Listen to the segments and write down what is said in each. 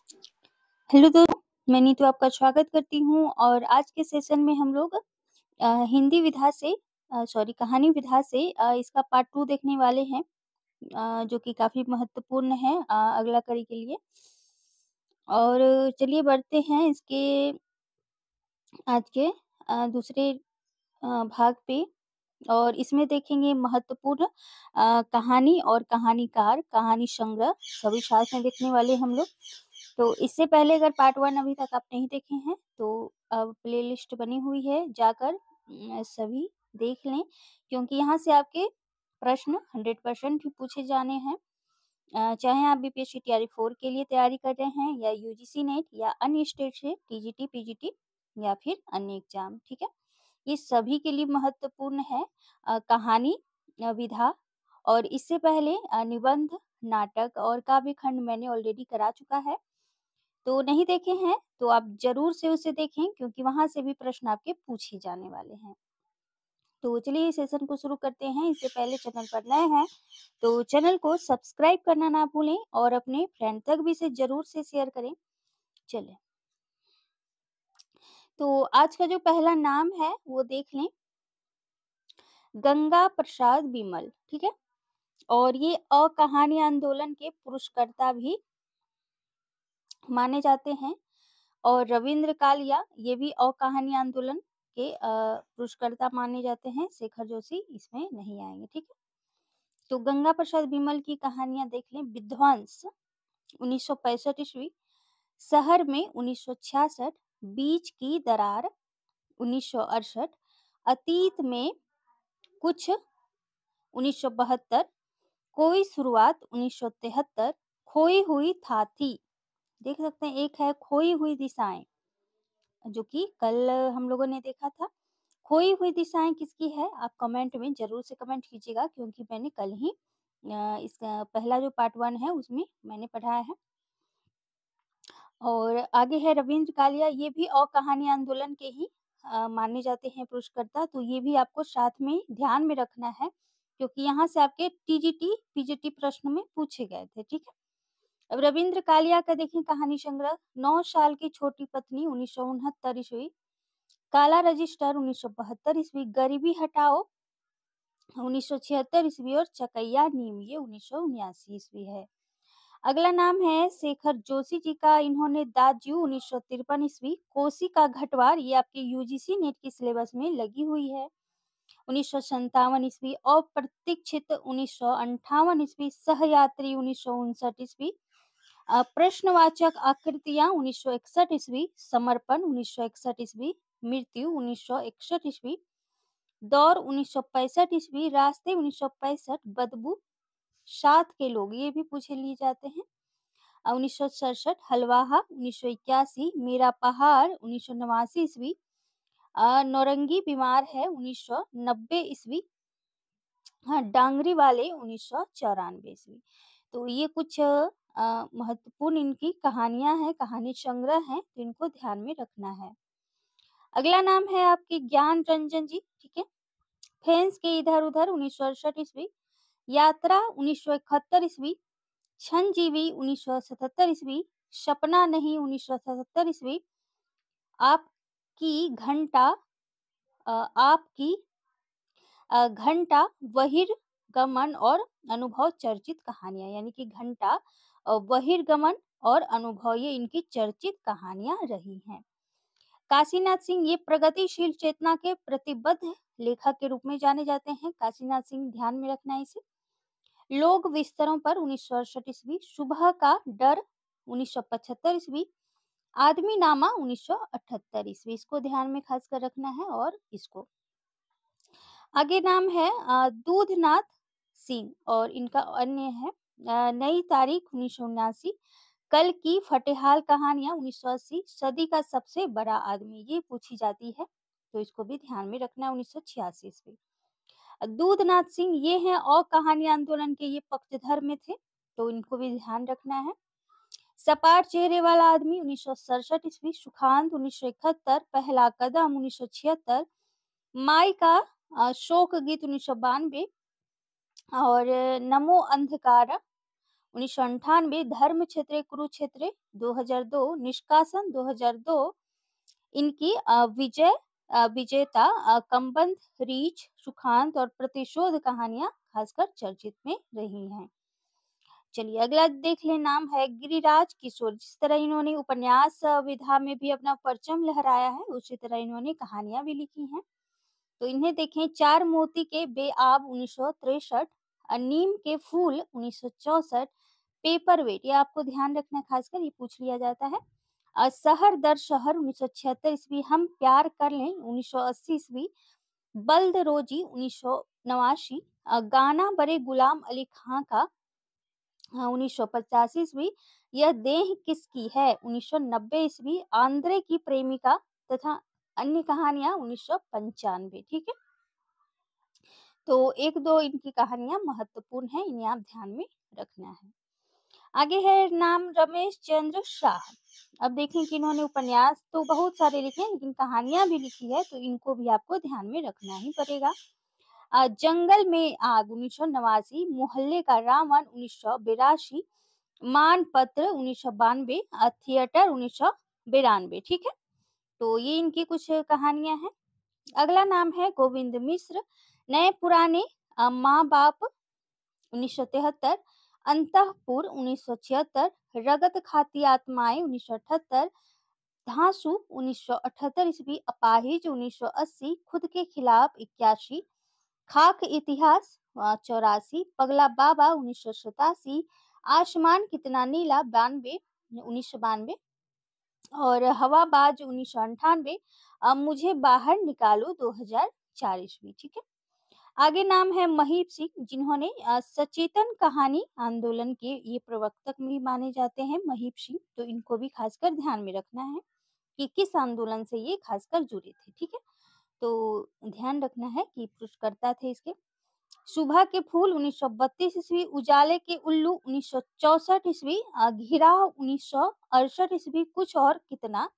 Hello दोस्तों, मैं नीतू आपका स्वागत करती हूँ और आज के सेशन में हम लोग हिंदी विधा से कहानी विधा से इसका पार्ट 2 देखने वाले हैं, जो कि काफ़ी महत्वपूर्ण है अगला कड़ी के लिए। और चलिए बढ़ते हैं इसके आज के दूसरे भाग पे और इसमें देखेंगे महत्वपूर्ण कहानी और कहानीकार, कहानी संग्रह सभी साथ में देखने वाले हम लोग। तो इससे पहले अगर पार्ट 1 अभी तक आप नहीं देखे हैं तो प्लेलिस्ट बनी हुई है, जाकर सभी देख लें क्योंकि यहाँ से आपके प्रश्न 100% ही पूछे जाने हैं। चाहे आप बीपीएससी तैयारी 4 के लिए तैयारी कर रहे हैं या यूजीसी नेट या अन्य स्टेट से टीजीटी, पीजीटी या फिर अन्य एग्जाम, ठीक है? ये सभी के लिए महत्वपूर्ण है कहानी विधा। और इससे पहले निबंध, नाटक और काव्य खंड मैंने ऑलरेडी करा चुका है। तो नहीं देखे हैं तो आप ज़रूर से उसे देखें क्योंकि वहाँ से भी प्रश्न आपके पूछे जाने वाले हैं। तो चलिए इस सेशन को शुरू करते हैं। इससे पहले चैनल पर नए हैं तो चैनल को सब्सक्राइब करना ना भूलें और अपने फ्रेंड तक भी इसे ज़रूर से शेयर करें। चलिए, तो आज का जो पहला नाम है वो देख लें, गंगा प्रसाद बिमल, ठीक है? और ये अकहानी आंदोलन के पुरस्कर्ता भी माने जाते हैं। और रविंद्र कालिया ये भी अकहानी आंदोलन के पुरस्कर्ता माने जाते हैं। शेखर जोशी इसमें नहीं आएंगे, ठीक है? तो गंगा प्रसाद बिमल की कहानियां देख लें। विध्वंस 1965 ईस्वी, शहर में 1966, बीच की दरार 1968, अतीत में कुछ 1972, कोई शुरुआत 1973, खोई हुई था थी, देख सकते हैं एक है खोई हुई दिशाएं जो कि कल हम लोगों ने देखा था। खोई हुई दिशाएं किसकी है आप कमेंट में जरूर से कमेंट कीजिएगा क्योंकि मैंने कल ही इसका पहला जो पार्ट 1 है उसमें मैंने पढ़ाया है। और आगे है रविंद्र कालिया, ये भी कहानी आंदोलन के ही माने जाते हैं पुरस्कर्ता। तो ये भी आपको साथ में ध्यान में रखना है क्योंकि यहाँ से आपके टीजीटी पीजीटी प्रश्न में पूछे गए थे, ठीक है? अब रविंद्र कालिया का देखें कहानी संग्रह। 9 साल की छोटी पत्नी 1969 ईस्वी, काला रजिस्टर 1972 ईस्वी, गरीबी हटाओ 1976 ईस्वी और चकैया नीम ये 1979 ईस्वी है। अगला नाम है शेखर जोशी जी का, इन्होंने दाज्यू 1953 ईस्वी, कोसी का घटवार ये आपके यूजीसी नेट की सिलेबस में लगी हुई है 1957 ईस्वी, अप्रतीक्षित 1958 ईस्वी, सहयात्री 1959 ईस्वी, प्रश्नवाचक आकृतियां 1961 ईस्वी, समर्पण 1961 ईस्वी, मृत्यु 1961 ईस्वी, दौर 1965 ईस्वी, रास्ते 1965, बदबू साथ के लोग ये भी पूछे लिए जाते हैं 1967, हलवाहा 1981, मेरा पहाड़ 1989 ईस्वी, नौरंगी बीमार है 1990 ईस्वी, हाँ डांगरी वाले 1994 ईस्वी। तो ये कुछ महत्वपूर्ण इनकी कहानियां हैं, कहानी संग्रह हैं, तो इनको ध्यान में रखना है। अगला नाम है आपके ज्ञान रंजन जी, ठीक है? फेंस के इधर उधर 1968 ईस्वी, यात्रा 1971 ईस्वी, क्षणजीवी 1977 ईस्वी, सपना नहीं 1977 ईस्वी, आपकी घंटा आपकी घंटा, बहिर्गमन और अनुभव चर्चित कहानियां, यानी कि घंटा बहिर्गमन और अनुभव ये इनकी चर्चित कहानियां रही हैं। काशीनाथ सिंह ये प्रगतिशील चेतना के प्रतिबद्ध लेखक के रूप में जाने जाते हैं। काशीनाथ सिंह ध्यान में रखना है इसे। लोक विस्तरों पर 1968 ईस्वी, सुबह का डर 1975 ईस्वी, आदमी नामा 1978 ईस्वी, इसको ध्यान में खासकर रखना है। और इसको आगे नाम है दूधनाथ सिंह और इनका अन्य है नई तारीख 1979, कल की फटेहाल कहानियां 1980, सदी का सबसे बड़ा आदमी ये पूछी जाती है तो इसको भी ध्यान में रखना है 1986 ईस्वी। दूधनाथ सिंह ये हैं और कहानी आंदोलन के ये पक्षधर में थे तो इनको भी ध्यान रखना है। सपाट चेहरे वाला आदमी 1967 ईस्वी, सुखांत 1971, पहला कदम 1976, माई का शोक गीत 1992 और नमो अंधकार 1998 धर्म क्षेत्र कुरुक्षेत्र 2002 निष्कासन 2002 इनकी विजेता कंबंध रीछ सुखांत और प्रतिशोध कहानियां खासकर चर्चित में रही हैं। चलिए अगला देख ले, नाम है गिरिराज किशोर। जिस तरह इन्होंने उपन्यास विधा में भी अपना परचम लहराया है, उसी तरह इन्होंने कहानियां भी लिखी हैं। तो इन्हें देखें, चार मोती के बेआब 1963, नीम के फूल 1964, पेपर वेट, ये आपको ध्यान रखना, खासकर ये पूछ लिया जाता है। शहर दर शहर 1976 ईस्वी, हम प्यार कर लें 1980 ईस्वी, बल्द रोजी 1989, गाना बड़े गुलाम अली खां का 1985 ईस्वी, यह देह किसकी है 1990 ईस्वी, आंद्रे की प्रेमिका तथा अन्य कहानियां 1995। ठीक है, तो एक दो इनकी कहानियां महत्वपूर्ण हैं, इन्हें आप ध्यान में रखना है। आगे है नाम रमेश चंद्र शाह। अब देखें कि इन्होंने उपन्यास तो बहुत सारे लिखे हैं, लेकिन कहानियां भी लिखी है, तो इनको भी आपको ध्यान में रखना ही पड़ेगा। जंगल में आग 1989, मोहल्ले का रावण 1982, मानपत्र 1992, थिएटर 1992। ठीक है, तो ये इनकी कुछ कहानियां हैं। अगला नाम है गोविंद मिश्र। नए पुराने माँ बाप 1973, अंतःपुर 1976, रगत खाती आत्माएं 1978, धांसू 1978 ईस्वी, अपाहिज 1980, खुद के खिलाफ 81, खाक इतिहास 84, पगला बाबा 1987, आसमान कितना नीला 1992, और हवाबाज 1998, मुझे बाहर निकालो 2004 ईस्वी। ठीक है, आगे नाम है महीप सिंह, जिन्होंने सचेतन कहानी आंदोलन के ये प्रवक्तक भी माने जाते हैं, महीप सिंह। तो इनको भी खासकर ध्यान में रखना है कि किस आंदोलन से ये खासकर जुड़े थे। ठीक है, तो ध्यान रखना है कि पुरस्कर्ता थे इसके। सुबह के फूल 1932 ईस्वी, उजाले के उल्लू 1964 ईस्वी, घिराव 1968 ईस्वी, कुछ और कितना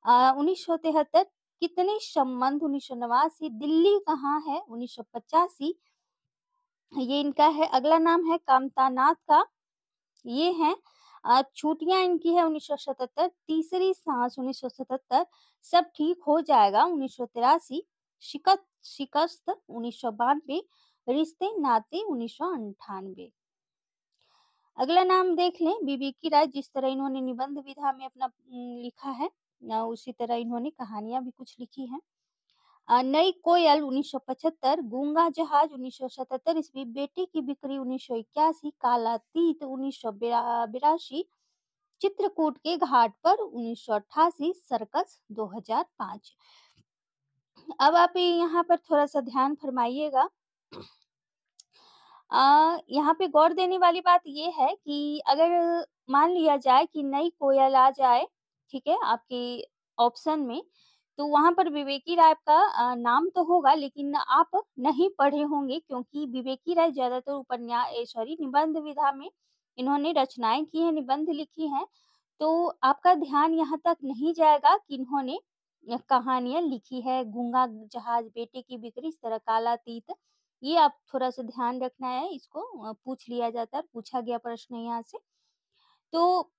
1973, कितने संबंध 1989, दिल्ली कहाँ है 1985, ये इनका है। अगला नाम है कामतानाथ का, ये है छुट्टियां इनकी है 1977, तीसरी सांस 1977, सब ठीक हो जाएगा 1983, शिकस्त 1992, रिश्ते नाते 1998। अगला नाम देख लें विवेकी राय। जिस तरह इन्होंने निबंध विधा में अपना लिखा है, उसी तरह इन्होंने कहानियां भी कुछ लिखी हैं। नई कोयल 1975, गूंगा जहाज 1977 ईस्वी, बेटे की बिक्री 1981, कालातीत 1982, चित्रकूट के घाट पर 1988, सर्कस 2005। अब आप यहाँ पर थोड़ा सा ध्यान फरमाइएगा। यहाँ पे गौर देने वाली बात ये है कि अगर मान लिया जाए कि नई कोयल आ जाए, ठीक है, आपके ऑप्शन में, तो वहां पर विवेकी राय का नाम तो होगा, लेकिन आप नहीं पढ़े होंगे, क्योंकि विवेकी राय ज्यादातर निबंध विधा में इन्होंने रचनाएं की हैं, निबंध लिखी हैं। तो आपका ध्यान यहाँ तक नहीं जाएगा कि इन्होंने कहानियां लिखी है, गूंगा जहाज, बेटे की बिक्री, इस तरह कालातीत, ये आप थोड़ा सा ध्यान रखना है। इसको पूछ लिया जाता है, पूछा गया प्रश्न यहाँ से, तो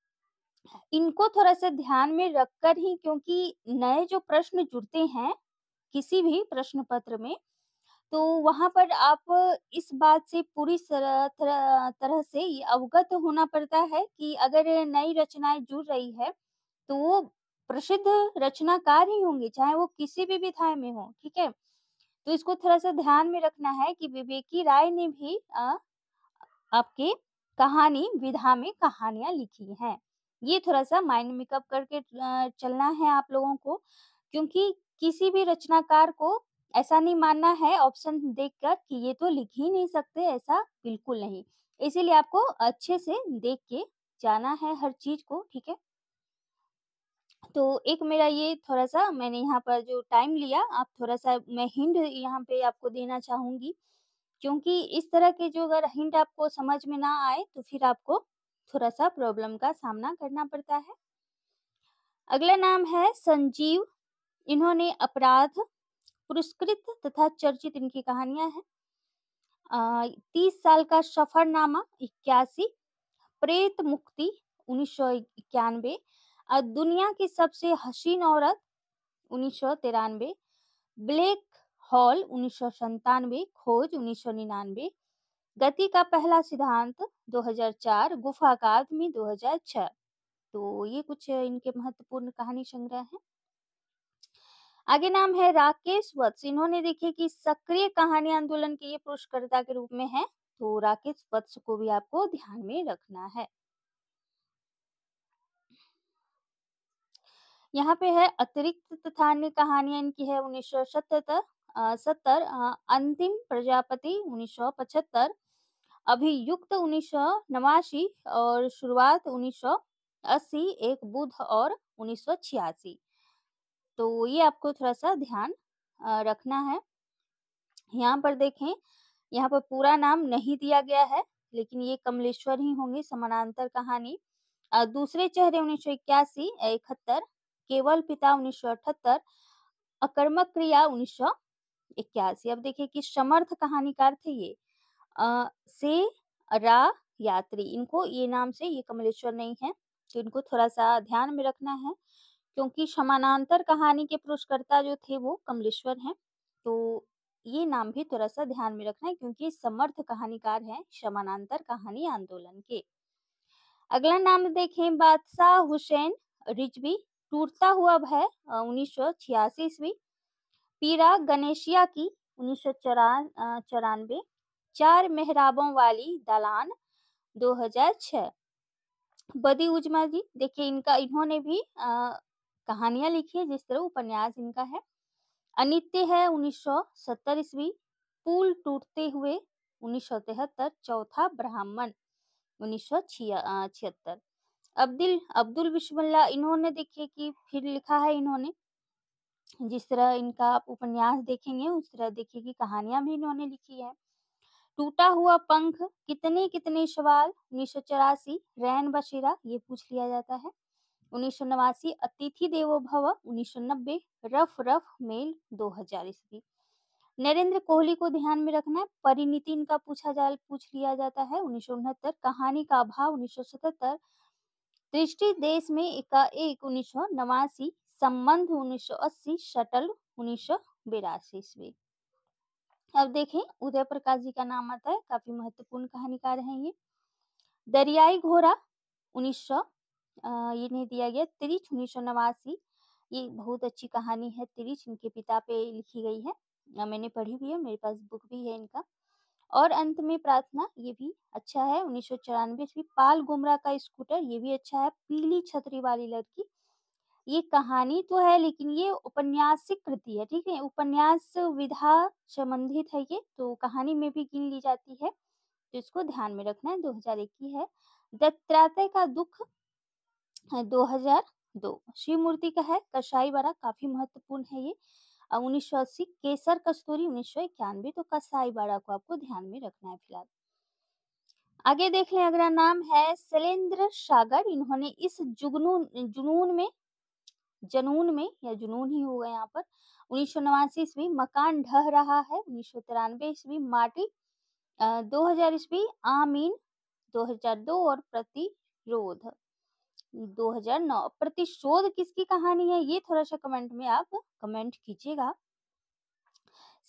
इनको थोड़ा सा ध्यान में रखकर ही, क्योंकि नए जो प्रश्न जुड़ते हैं किसी भी प्रश्न पत्र में, तो वहां पर आप इस बात से पूरी तरह से ये अवगत होना पड़ता है कि अगर नई रचनाएं जुड़ रही है तो वो प्रसिद्ध रचनाकार ही होंगे, चाहे वो किसी भी विधाय में हो। ठीक है, तो इसको थोड़ा सा ध्यान में रखना है कि विवेकी राय ने भी आपके कहानी विधा में कहानियां लिखी हैं। ये थोड़ा सा माइंड मेकअप करके चलना है आप लोगों को, क्योंकि किसी भी रचनाकार को ऐसा नहीं मानना है ऑप्शन देखकर कि ये तो लिख ही नहीं सकते, ऐसा बिल्कुल नहीं। इसीलिए आपको अच्छे से देख के जाना है हर चीज को। ठीक है, तो एक मेरा ये थोड़ा सा मैंने यहाँ पर जो टाइम लिया, आप थोड़ा सा मैं हिंट यहाँ पे आपको देना चाहूंगी, क्योंकि इस तरह के जो अगर हिंट आपको समझ में ना आए तो फिर आपको थोड़ा सा प्रॉब्लम का सामना करना पड़ता है। अगला नाम है संजीव। इन्होंने अपराध, पुरस्कृत तथा चर्चित इनकी कहानियां हैं। 30 साल का सफरनामा 81, प्रेत मुक्ति 1991, दुनिया की सबसे हसीन औरत 1993, ब्लैक होल 1997, खोज 1999, गति का पहला सिद्धांत 2004, गुफा का आदमी 2006। तो ये कुछ इनके महत्वपूर्ण कहानी संग्रह हैं। आगे नाम है राकेश वत्स। इन्होंने देखिए कि सक्रिय कहानी आंदोलन के ये पुरस्कर्ता के रूप में है, तो राकेश वत्स को भी आपको ध्यान में रखना है। यहाँ पे है अतिरिक्त तथा अन्य कहानियां इनकी है 1970, अंतिम प्रजापति 1975, अभियुक्त 1989 और शुरुआत 1980, एक बुध और 1986। तो ये आपको थोड़ा सा ध्यान रखना है। यहाँ पर देखें, यहाँ पर पूरा नाम नहीं दिया गया है, लेकिन ये कमलेश्वर ही होंगे। समानांतर कहानी दूसरे चेहरे 1981, 71, केवल पिता 1978, अकर्मक क्रिया 1981। अब देखिए कि समर्थ कहानीकार थे ये से रा यात्री। इनको ये नाम से ये कमलेश्वर नहीं है, तो इनको थोड़ा सा ध्यान में रखना है, क्योंकि समानांतर कहानी के पुरस्कर्ता जो थे वो कमलेश्वर हैं। तो ये नाम भी थोड़ा सा ध्यान में रखना है, क्योंकि समर्थ कहानीकार हैं समानांतर कहानी आंदोलन के। अगला नाम देखें, बादशाह हुसैन रिजवी, टूटता हुआ भय 1986 ईस्वी, पीरा गणेशिया की 1994, चार मेहराबों वाली दालान 2006। बदी उजमा जी, देखिए इन्होंने भी कहानियां लिखी है, जिस तरह उपन्यास इनका है। अनित्य है 1970 ईस्वी, पुल टूटते हुए 1973, चौथा ब्राह्मण 1976। अब्दुल बिस्मिल्लाह, इन्होंने देखिए कि फिर लिखा है इन्होंने, जिस तरह इनका आप उपन्यास देखेंगे उस तरह देखिए कि कहानियां भी इन्होंने लिखी है। टूटा हुआ पंख, कितने कितने सवाल 1984, रैन बसेरा, ये पूछ लिया जाता है 1989, अतिथि देवो भव 1990, रफ रफ मेल 2000 ईस्वी। नरेंद्र कोहली को ध्यान में रखना है, परिणीति इनका पूछ लिया जाता है 1969, कहानी का अभाव 1977, दृष्टि देश में एकाएक 1989, संबंध 1980, शटल 1982 ईस्वी। अब देखें, उदय प्रकाश जी का नाम आता है, काफी महत्वपूर्ण कहानीकार हैं ये। दरियाई घोड़ा 1900, ये नहीं दिया गया। तिरिच 1989, ये बहुत अच्छी कहानी है तिरिच, इनके पिता पे लिखी गई है, मैंने पढ़ी भी है, मेरे पास बुक भी है इनका। और अंत में प्रार्थना, ये भी अच्छा है 1994 ईस्वी। पाल गुमरा का स्कूटर, ये भी अच्छा है। पीली छतरी वाली लड़की, ये कहानी तो है लेकिन ये उपन्यासिक कृति है, ठीक है, उपन्यास विधा संबंधित है ये, तो कहानी में भी गिन ली जाती है, तो इसको ध्यान में रखना है। 2001 की है। दत्तात्रेय का दुख 2002, शिव मूर्ति का है कसाई बाड़ा, काफी महत्वपूर्ण है ये 1980, केसर कस्तूरी 1991, तो कसाई बाड़ा को आपको ध्यान में रखना है फिलहाल। आगे देख लें, अगला नाम है शैलेंद्र सागर। इन्होंने इस जनून में या जुनून ही होगा यहाँ पर 1989 ईस्वी, मकान ढह रहा है 1993 ईस्वी, माटी 2000 ईस्वी, आमीन 2002 और प्रतिरोध 2009। प्रतिशोध किसकी कहानी है, ये थोड़ा सा कमेंट में आप कमेंट कीजिएगा।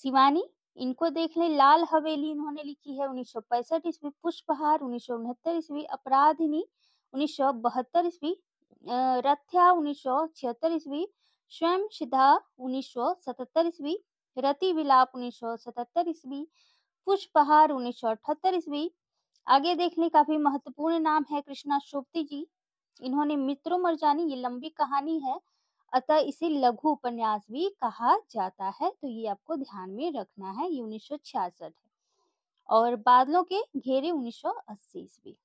शिवानी, इनको देख लें, लाल हवेली इन्होंने लिखी है 1965 ईस्वी, पुष्पहार 1969 ईस्वी, अपराधिनी 1972 ईस्वी, रथ्या 1976 ईस्वी, स्वयं सिद्धा 1977 ईस्वी, रति विलाप 1977 ईस्वी, पुष्पहार 1978 ईस्वी। आगे देख लें, काफी महत्वपूर्ण नाम है कृष्णा सोपती जी। इन्होंने मित्रों मरजानी, ये लंबी कहानी है, अतः इसे लघु उपन्यास भी कहा जाता है, तो ये आपको ध्यान में रखना है। ये 1966 है। और बादलों के घेरे 1980 ईस्वी।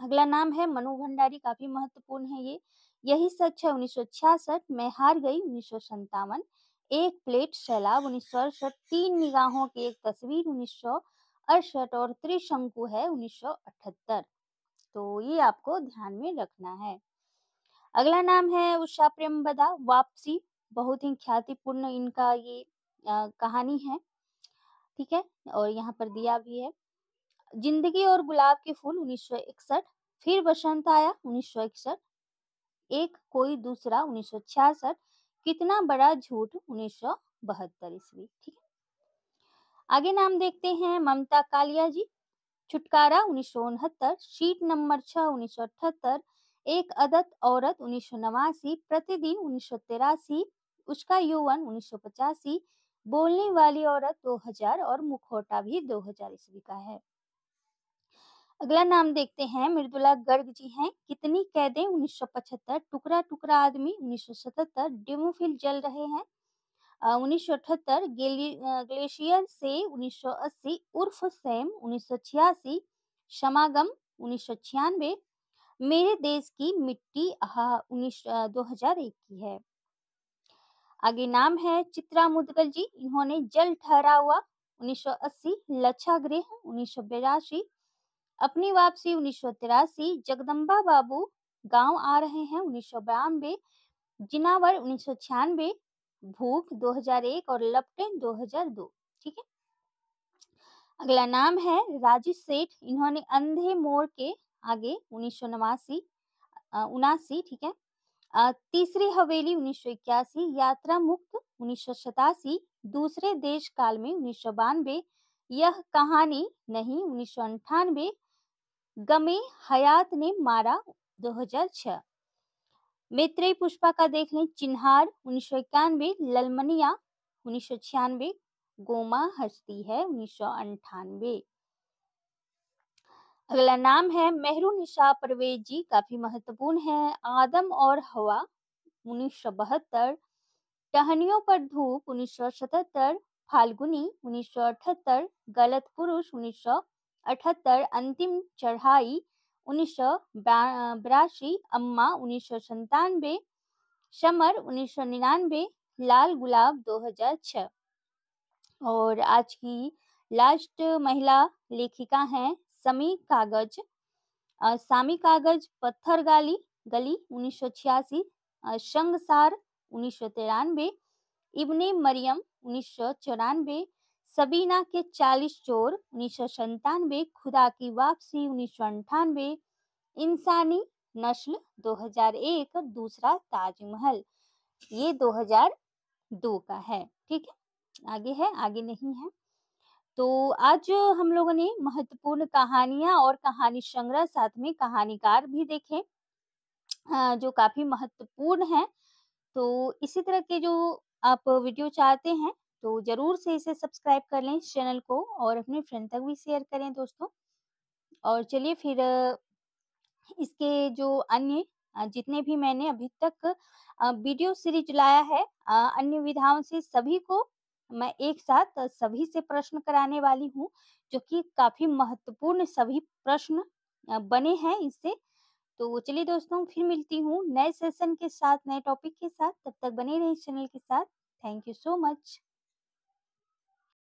अगला नाम है मनु भंडारी, काफी महत्वपूर्ण है ये। यही सच है 1966, मैं हार गई 1957, एक प्लेट सैलाब 1968, तीन निगाहों की एक तस्वीर 1968 और त्रिशंकु है 1978, तो ये आपको ध्यान में रखना है। अगला नाम है उषा प्रेमबदा, वापसी, बहुत ही ख्यातिपूर्ण इनका ये कहानी है, ठीक है, और यहाँ पर दिया भी है। जिंदगी और गुलाब के फूल 1961, फिर बसंत आया 1961, एक कोई दूसरा 1966, कितना बड़ा झूठ 1972 ईस्वी। ठीक है, आगे नाम देखते हैं ममता कालिया जी। छुटकारा 1969, शीट नंबर 6 1978, एक अदत औरत 1989, प्रतिदिन 1983, उसका यौवन 1985, बोलने वाली औरत 2000 और मुखौटा भी 2000 ईस्वी का है। अगला नाम देखते हैं मृदुला गर्ग जी हैं। कितनी कैदें 1975, टुकड़ा टुकड़ा आदमी 1977, डेमोफिल जल रहे हैं 1978, ग्लेशियर से 1980, उर्फ सैम 1986, समागम 1996, मेरे देश की मिट्टी 2001 की है। आगे नाम है चित्रा मुदगल जी। इन्होंने जल ठहरा हुआ 1980, लच्छागृह 1982, अपनी वापसी 1983, जगदम्बा बाबू गांव आ रहे हैं 1992, जिनावर 1996, भूख 2001 और लपटें 2002। ठीक है, अगला नाम है राजेश सेठ। इन्होंने अंधे मोड़ के आगे 1979 ठीक है, तीसरी हवेली 1981, यात्रा मुक्त 1987, दूसरे देश काल में 1992, यह कहानी नहीं 1998, गमे हयात ने मारा 2006, मैत्रेयी पुष्पा का देख लें, चिन्हार 1991, ललमनिया 1996, गोमा हस्ती है 1998। अगला नाम है मेहरुनिशा परवेज जी, काफी महत्वपूर्ण है। आदम और हवा 1972, टहनियों पर धूप 1977, फाल्गुनी 1978, गलत पुरुष 1978, अंतिम चढ़ाई 1982, अम्मा 1997, शमर 1999, लाल गुलाब 2006। और आज की लास्ट महिला लेखिका हैं समी कागज। सामी कागज, पत्थर गली 1986, शंगसार 1993, इब्ने मरियम 1994, सबीना के 40 चोर 1997, खुदा की वापसी 1998, इंसानी नस्ल 2001, दूसरा ताजमहल ये 2002 का है। ठीक है, आगे है, आगे नहीं है। तो आज हम लोगों ने महत्वपूर्ण कहानियां और कहानी संग्रह साथ में कहानीकार भी देखे जो काफी महत्वपूर्ण है। तो इसी तरह के जो आप वीडियो चाहते हैं तो जरूर से इसे सब्सक्राइब कर लें इस चैनल को और अपने फ्रेंड तक भी शेयर करें दोस्तों। और चलिए फिर इसके जो अन्य जितने भी मैंने अभी तक वीडियो सीरीज लाया है अन्य विधाओं से सभी को मैं एक साथ सभी से प्रश्न कराने वाली हूँ, जो कि काफी महत्वपूर्ण सभी प्रश्न बने हैं इससे। तो चलिए दोस्तों फिर मिलती हूँ नए सेशन के साथ, नए टॉपिक के साथ। तब तक बने रहिए चैनल के साथ। Thank you so much.